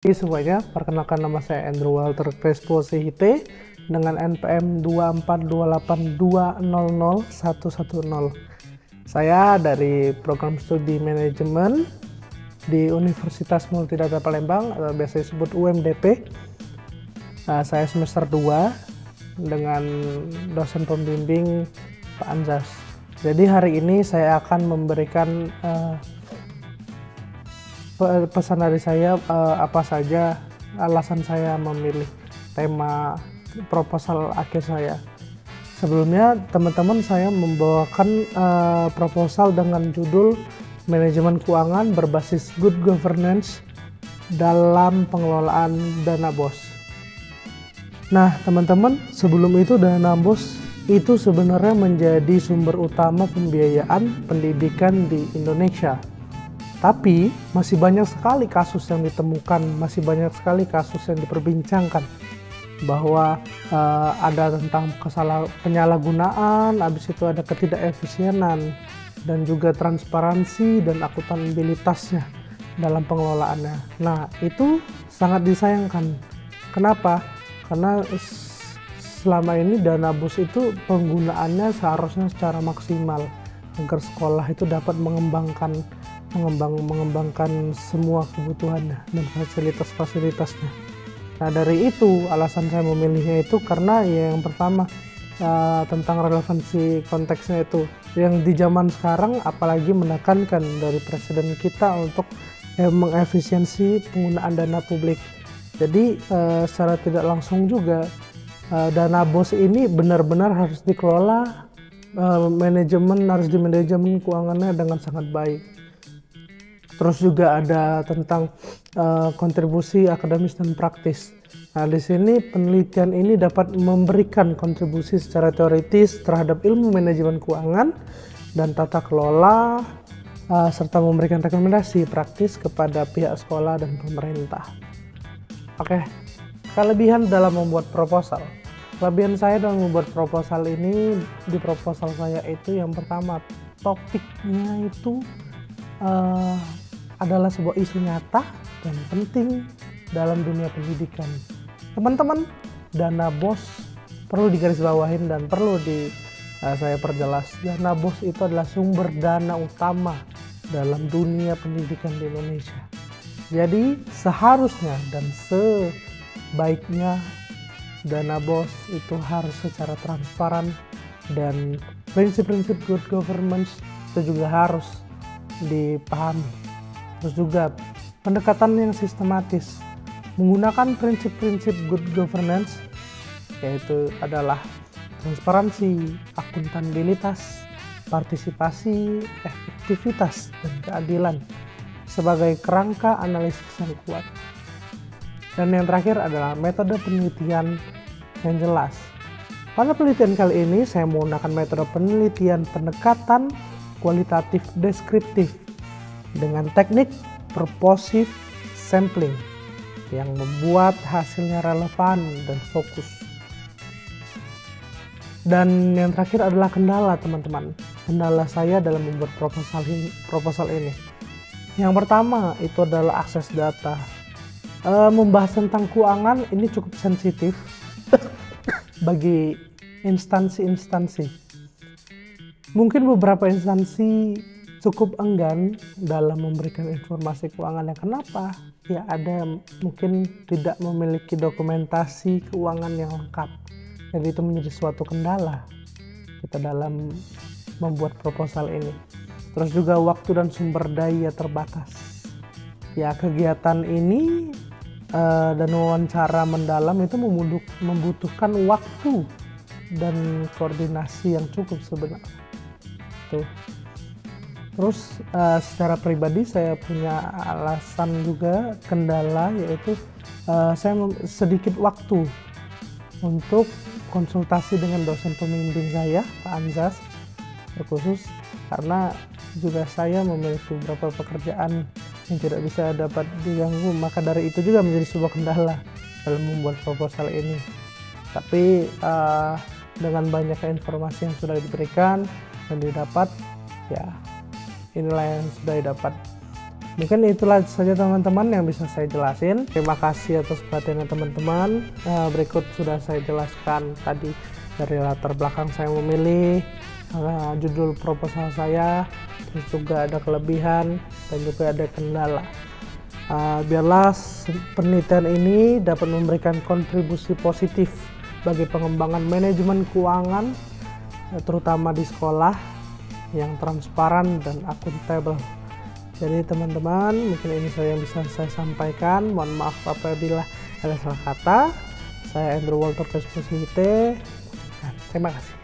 Hai semuanya, perkenalkan nama saya Andrew Walter Crespo CIT dengan NPM 24282001110. Saya dari program studi manajemen di Universitas Multidata Palembang atau biasa disebut UMDP. Saya semester 2 dengan dosen pembimbing Pak Anzas. Jadi hari ini saya akan memberikan pesan dari saya apa saja alasan saya memilih tema proposal akhir saya. Sebelumnya teman-teman, saya membawakan proposal dengan judul Manajemen Keuangan Berbasis Good Governance dalam Pengelolaan Dana BOS. Nah teman-teman, sebelum itu dana BOS itu sebenarnya menjadi sumber utama pembiayaan pendidikan di Indonesia. Tapi masih banyak sekali kasus yang ditemukan, masih banyak sekali kasus yang diperbincangkan bahwa ada tentang penyalahgunaan, habis itu ada ketidakefisienan dan juga transparansi dan akuntabilitasnya dalam pengelolaannya. Nah, itu sangat disayangkan. Kenapa? Karena selama ini dana BOS itu penggunaannya seharusnya secara maksimal agar sekolah itu dapat mengembangkan semua kebutuhannya dan fasilitas-fasilitasnya. Nah dari itu alasan saya memilihnya itu karena yang pertama tentang relevansi konteksnya itu yang di zaman sekarang apalagi menekankan dari presiden kita untuk mengefisiensi penggunaan dana publik. Jadi secara tidak langsung juga dana BOS ini benar-benar harus dikelola, harus dimanajemen keuangannya dengan sangat baik. Terus juga ada tentang kontribusi akademis dan praktis. Nah, di sini penelitian ini dapat memberikan kontribusi secara teoritis terhadap ilmu manajemen keuangan dan tata kelola, serta memberikan rekomendasi praktis kepada pihak sekolah dan pemerintah. Oke, kelebihan dalam membuat proposal. Kelebihan saya dalam membuat proposal ini, di proposal saya itu yang pertama, topiknya itu adalah sebuah isu nyata dan penting dalam dunia pendidikan. Teman-teman, dana BOS perlu digarisbawahin dan perlu saya perjelas. Dana BOS itu adalah sumber dana utama dalam dunia pendidikan di Indonesia. Jadi seharusnya dan sebaiknya dana BOS itu harus secara transparan dan prinsip-prinsip good governance itu juga harus dipahami. Terus juga pendekatan yang sistematis menggunakan prinsip-prinsip good governance, yaitu adalah transparansi, akuntabilitas, partisipasi, efektivitas, dan keadilan sebagai kerangka analisis yang kuat. Dan yang terakhir adalah metode penelitian yang jelas. Pada penelitian kali ini saya menggunakan metode penelitian pendekatan kualitatif deskriptif dengan teknik purposive sampling yang membuat hasilnya relevan dan fokus. Dan yang terakhir adalah kendala, teman-teman. Kendala saya dalam membuat proposal ini. Yang pertama itu adalah akses data. Membahas tentang keuangan ini cukup sensitif bagi instansi-instansi. Mungkin beberapa instansi cukup enggan dalam memberikan informasi keuangannya. Kenapa? Ya ada mungkin tidak memiliki dokumentasi keuangan yang lengkap. Jadi itu menjadi suatu kendala kita dalam membuat proposal ini. Terus juga waktu dan sumber daya terbatas. Ya kegiatan ini dan wawancara mendalam itu membutuhkan waktu dan koordinasi yang cukup sebenarnya. Tuh. Terus secara pribadi saya punya alasan juga kendala, yaitu saya sedikit waktu untuk konsultasi dengan dosen pembimbing saya, Pak Anzas, terkhusus karena juga saya memiliki beberapa pekerjaan yang tidak bisa dapat diganggu, maka dari itu juga menjadi sebuah kendala dalam membuat proposal ini. Tapi dengan banyaknya informasi yang sudah diberikan dan didapat, ya inilah yang sudah dapat Mungkin itulah saja teman-teman yang bisa saya jelasin. Terima kasih atas perhatiannya teman-teman. Berikut sudah saya jelaskan tadi dari latar belakang saya memilih, judul proposal saya, terus juga ada kelebihan dan juga ada kendala. Biarlah penelitian ini dapat memberikan kontribusi positif bagi pengembangan manajemen keuangan, terutama di sekolah yang transparan dan akuntabel. Jadi teman-teman, mungkin ini saja yang bisa saya sampaikan. Mohon maaf apabila ada salah kata. Saya Andrew Walter Kesposite. Terima kasih.